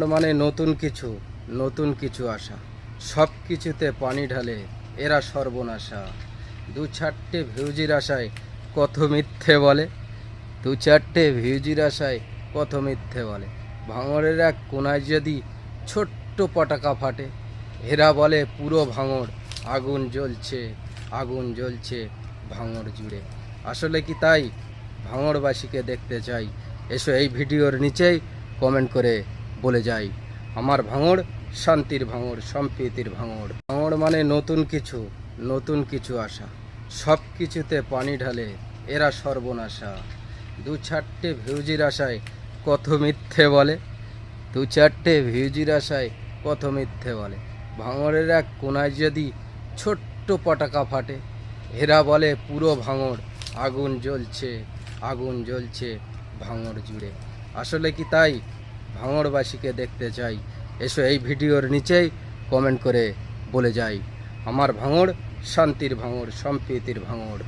ভাঙড় মানে নতুন কিছু আশা, সব কিছুতে পানি ঢালে এরা সর্বনাশা। দু চারটে ভিউজির আশায় কত মিথ্যে বলে, দু চারটে ভিউজির আশায় কত মিথ্যে বলে। ভাঙড়ের এক কোনায় যদি ছোট্ট পটাকা ফাটে, এরা বলে পুরো ভাঙড় আগুন জ্বলছে ভাঙড় জুড়ে। আসলে কি তাই? ভাঙড়বাসীকে দেখতে চাই, এসো এই ভিডিওর নিচেই কমেন্ট করে বলে যাই, আমার ভাঙড় শান্তির ভাঙড়, সম্প্রীতির ভাঙড়। ভাঙড় মানে নতুন কিছু আশা, সব কিছুতে পানি ঢালে এরা সর্বনাশা। দু চারটে ভিউজির আশায় কত মিথ্যে বলে, দু চারটে ভিউজির আশায় কত মিথ্যে বলে। ভাঙড়ের এক কোনায় যদি ছোট্ট পটাকা ফাটে, এরা বলে পুরো ভাঙড় আগুন জ্বলছে ভাঙড় জুড়ে। আসলে কি তাই? ভাঙড়বাসীকে দেখতে চাই, এসো এই ভিডিওর নিচেই কমেন্ট করে বলে যাই, আমার ভাঙড় শান্তির ভাঙড়, সম্প্রীতির ভাঙড়।